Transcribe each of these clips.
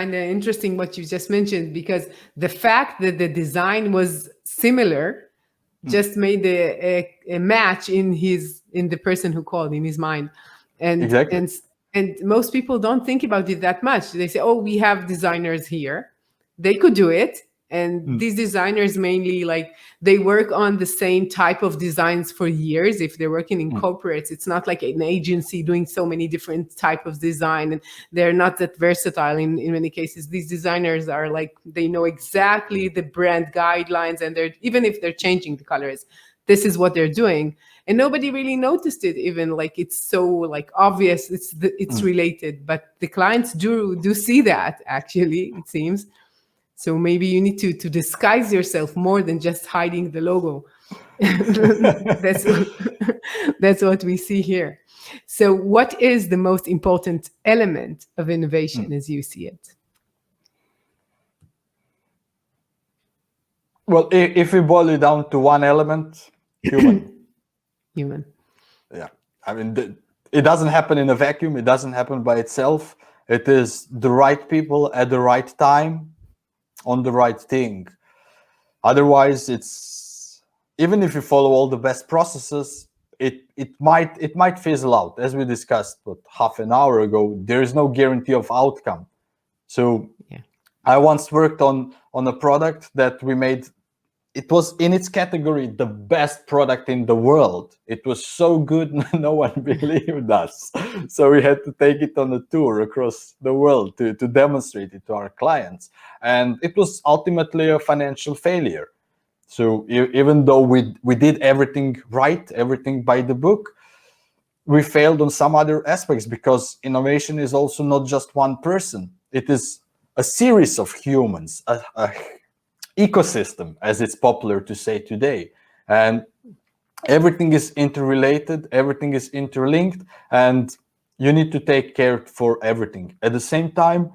kind of interesting what you just mentioned, because the fact that the design was similar just made a match in the person who called, in his mind. Exactly. And most people don't think about it that much. They say, oh, we have designers here, they could do it. And these designers mainly, like, they work on the same type of designs for years. If they're working in corporates, it's not like an agency doing so many different type of design, and they're not that versatile in many cases. These designers are like, they know exactly the brand guidelines, and they're, even if they're changing the colors, this is what they're doing. And nobody really noticed it, even like it's so like obvious, it's related, but the clients do see that, actually, it seems. So maybe you need to disguise yourself more than just hiding the logo. that's what, that's what we see here. So what is the most important element of innovation as you see it? Well, if we boil it down to one element, human. Human. Yeah. I mean, it doesn't happen in a vacuum. It doesn't happen by itself. It is the right people at the right time on the right thing. Otherwise, it's, even if you follow all the best processes, it might fizzle out. As we discussed half an hour ago, there is no guarantee of outcome. So I once worked on a product that we made. It was in its category the best product in the world. It was so good, no one believed us. So we had to take it on a tour across the world to demonstrate it to our clients. And it was ultimately a financial failure. So even though we did everything right, everything by the book, we failed on some other aspects, because innovation is also not just one person. It is a series of humans, a ecosystem, as it's popular to say today. And everything is interrelated, everything is interlinked, and you need to take care for everything. At the same time,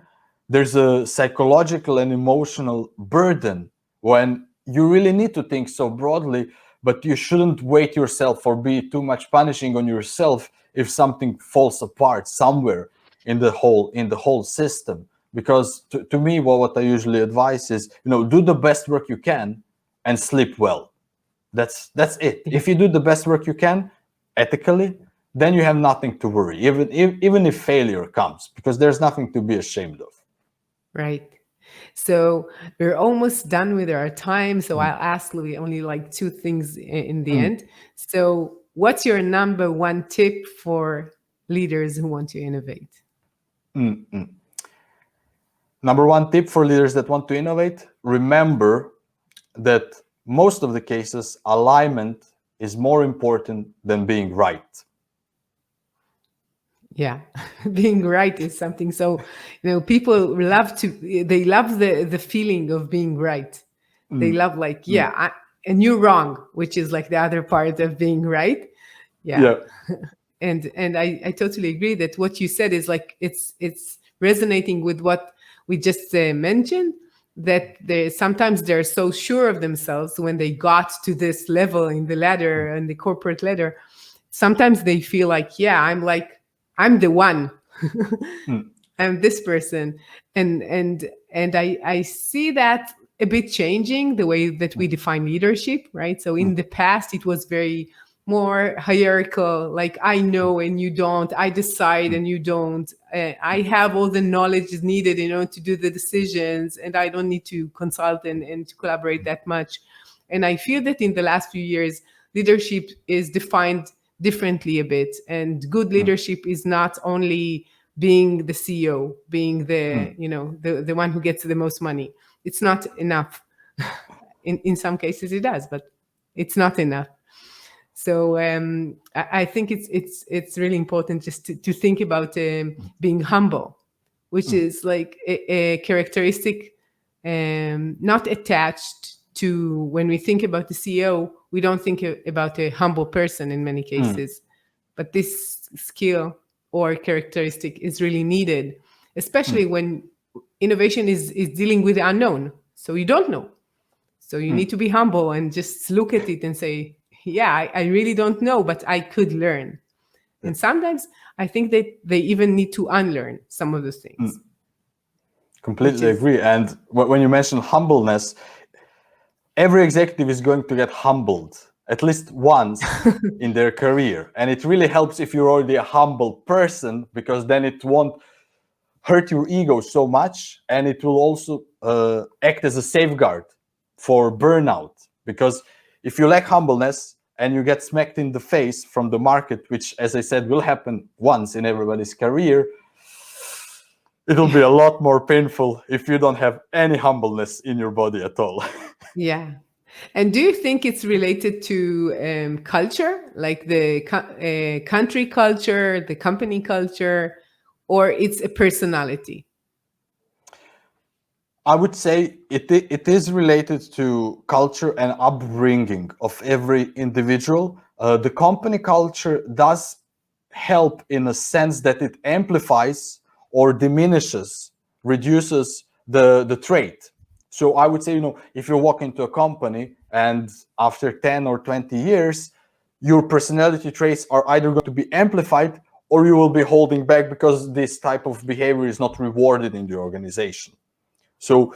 there's a psychological and emotional burden when you really need to think so broadly, but you shouldn't weight yourself or be too much punishing on yourself if something falls apart somewhere in the whole system. Because to me, what I usually advise is, do the best work you can and sleep well. That's it. If you do the best work you can ethically, then you have nothing to worry, even if failure comes, because there's nothing to be ashamed of. Right. So we're almost done with our time. So I'll ask Louis only like two things in the end. So what's your number one tip for leaders who want to innovate? Number one tip for leaders that want to innovate: remember that most of the cases, alignment is more important than being right. Yeah, being right is something. So, people love the feeling of being right. They love and you're wrong, which is like the other part of being right. Yeah. And I totally agree that what you said is like, it's resonating with what we just mentioned, that sometimes they're so sure of themselves when they got to this level in the ladder, in the corporate ladder. Sometimes they feel like, I'm the one. I'm this person. And I see that a bit changing the way that we define leadership, right? So in the past, it was very more hierarchical, like I know and you don't, I decide and you don't, I have all the knowledge needed, to do the decisions, and I don't need to consult and to collaborate that much. And I feel that in the last few years, leadership is defined differently a bit. And good leadership is not only being the CEO, being the one who gets the most money. It's not enough. In some cases it does, but it's not enough. So I think it's really important just to think about being humble, which is like a characteristic not attached to, when we think about the CEO, we don't think about a humble person in many cases, but this skill or characteristic is really needed, especially when innovation is dealing with the unknown. So you don't know. So you need to be humble and just look at it and say, I really don't know, but I could learn. And sometimes I think that they even need to unlearn some of those things. which Completely is agree. And when you mention humbleness, every executive is going to get humbled at least once in their career. And it really helps if you're already a humble person, because then it won't hurt your ego so much. And it will also act as a safeguard for burnout. Because if you lack humbleness and you get smacked in the face from the market, which, as I said, will happen once in everybody's career, it'll be a lot more painful if you don't have any humbleness in your body at all. yeah. And do you think it's related to culture, like the country culture, the company culture, or it's a personality? I would say it is related to culture and upbringing of every individual. The company culture does help in a sense that it amplifies or diminishes, reduces the trait. So I would say, if you walk into a company and after 10 or 20 years, your personality traits are either going to be amplified or you will be holding back because this type of behavior is not rewarded in the organization. So,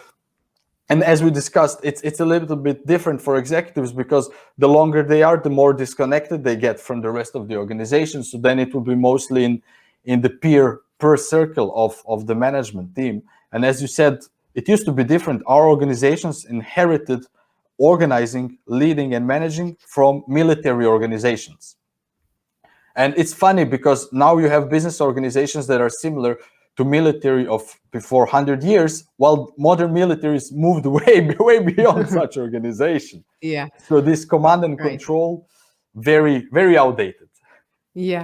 and as we discussed, it's a little bit different for executives, because the longer they are, the more disconnected they get from the rest of the organization. So then it will be mostly in the peer circle of the management team. And as you said, it used to be different. Our organizations inherited organizing, leading, and managing from military organizations. And it's funny because now you have business organizations that are similar to military of before 100 years, while modern militaries moved way beyond such organization. Yeah, So this command and right. control, very, very outdated. Yeah.